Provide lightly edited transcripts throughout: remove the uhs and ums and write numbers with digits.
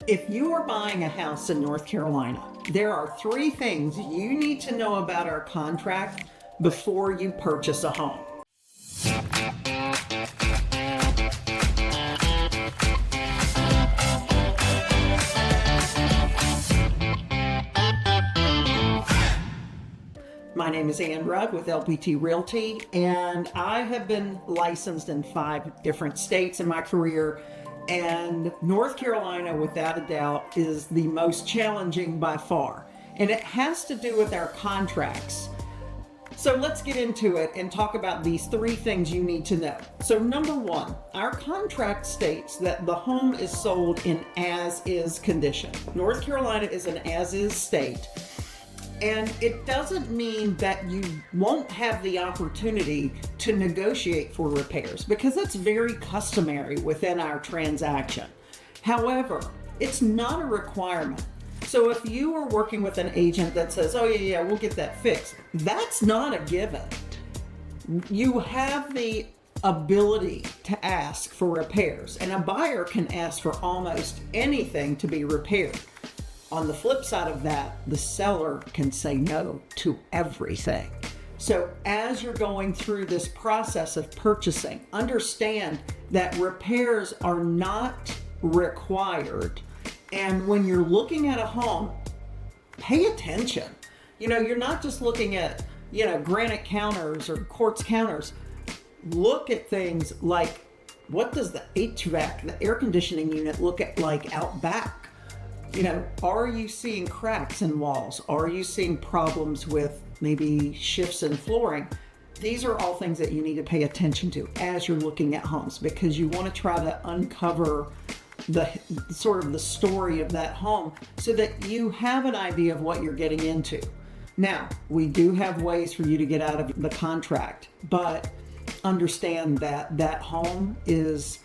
If you are buying a house in North Carolina, there are 3 things you need to know about our contract before you purchase a home. My name is Ann Rudd with LPT Realty, and I have been licensed in 5 different states in my career. And North Carolina, without a doubt, is the most challenging by far. And it has to do with our contracts. So let's get into it and talk about these 3 things you need to know. So number 1, our contract states that the home is sold in as-is condition. North Carolina is an as-is state. And it doesn't mean that you won't have the opportunity to negotiate for repairs, because that's very customary within our transaction. However, it's not a requirement. So if you are working with an agent that says, oh yeah, we'll get that fixed, that's not a given. You have the ability to ask for repairs, and a buyer can ask for almost anything to be repaired. On the flip side of that, the seller can say no to everything. So as you're going through this process of purchasing, understand that repairs are not required. And when you're looking at a home, pay attention. You're not just looking at, granite counters or quartz counters. Look at things like, what does the HVAC, the air conditioning unit, look at like out back? Are you seeing cracks in walls? Are you seeing problems with maybe shifts in flooring? These are all things that you need to pay attention to as you're looking at homes, because you want to try to uncover the sort of the story of that home so that you have an idea of what you're getting into. Now, we do have ways for you to get out of the contract, but understand that that home is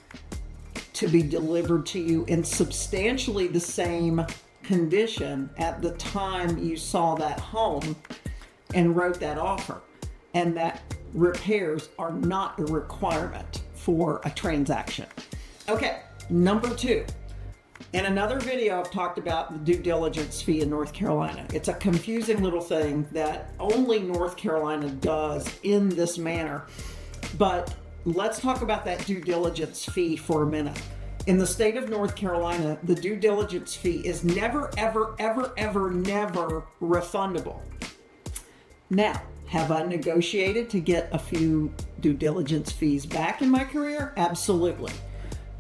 to be delivered to you in substantially the same condition at the time you saw that home and wrote that offer, and that repairs are not a requirement for a transaction. Okay, number 2. In another video, I've talked about the due diligence fee in North Carolina. It's a confusing little thing that only North Carolina does in this manner, but let's talk about that due diligence fee for a minute. In the state of North Carolina, the due diligence fee is never, ever, ever, ever, never refundable. Now, have I negotiated to get a few due diligence fees back in my career? Absolutely.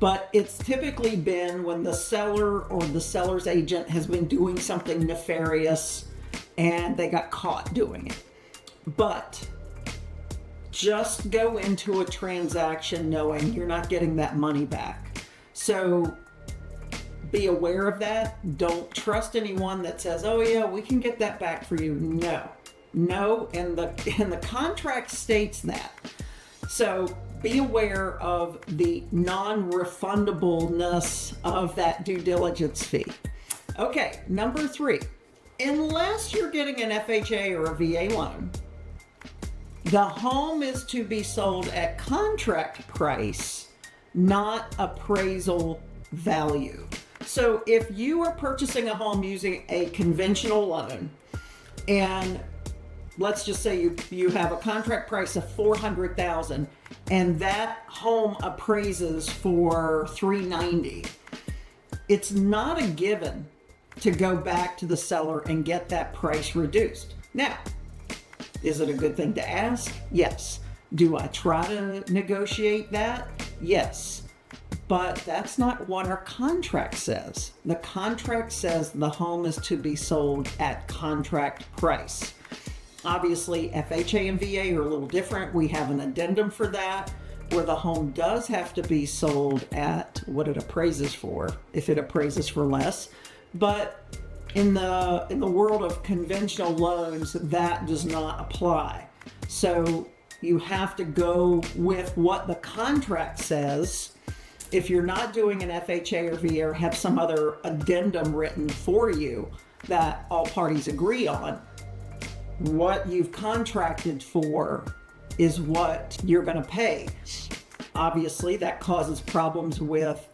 But it's typically been when the seller or the seller's agent has been doing something nefarious and they got caught doing it. But just go into a transaction knowing you're not getting that money back. So be aware of that. Don't trust anyone that says, oh yeah, we can get that back for you. No, and the contract states that. So be aware of the non-refundableness of that due diligence fee. Okay, number 3, unless you're getting an FHA or a VA loan, the home is to be sold at contract price, not appraisal value. So if you are purchasing a home using a conventional loan, and let's just say you have a contract price of $400,000 and that home appraises for $390, it's not a given to go back to the seller and get that price reduced. Now, is it a good thing to ask? Yes. Do I try to negotiate that? Yes. But that's not what our contract says. The contract says the home is to be sold at contract price. Obviously, FHA and VA are a little different. We have an addendum for that, where the home does have to be sold at what it appraises for, if it appraises for less. But in the world of conventional loans, that does not apply. So you have to go with what the contract says. If you're not doing an FHA or VA or have some other addendum written for you that all parties agree on, what you've contracted for is what you're going to pay. Obviously, that causes problems with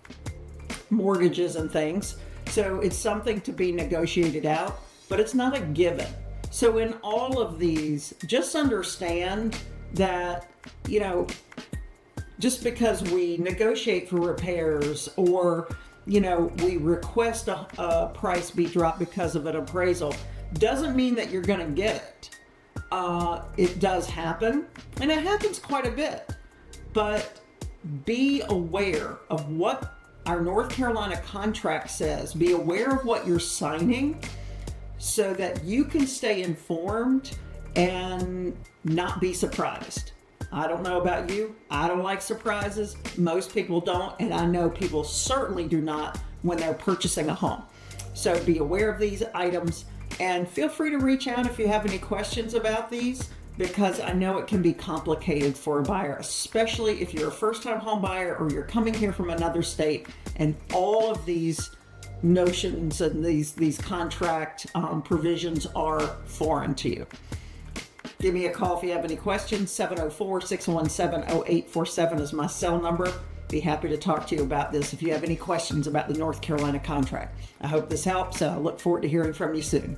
mortgages and things. So it's something to be negotiated out, but it's not a given. So in all of these, just understand that, just because we negotiate for repairs or, we request a price be dropped because of an appraisal, doesn't mean that you're going to get it. It does happen, and it happens quite a bit. But be aware of what our North Carolina contract says. Be aware of what you're signing so that you can stay informed and not be surprised. I don't know about you. I don't like surprises. Most people don't, and I know people certainly do not when they're purchasing a home. So be aware of these items, and feel free to reach out if you have any questions about these, because I know it can be complicated for a buyer, especially if you're a first-time home buyer or you're coming here from another state, and all of these notions and these contract provisions are foreign to you. Give me a call if you have any questions. 704-617-0847 is my cell number. Be happy to talk to you about this if you have any questions about the North Carolina contract. I hope this helps, and I look forward to hearing from you soon.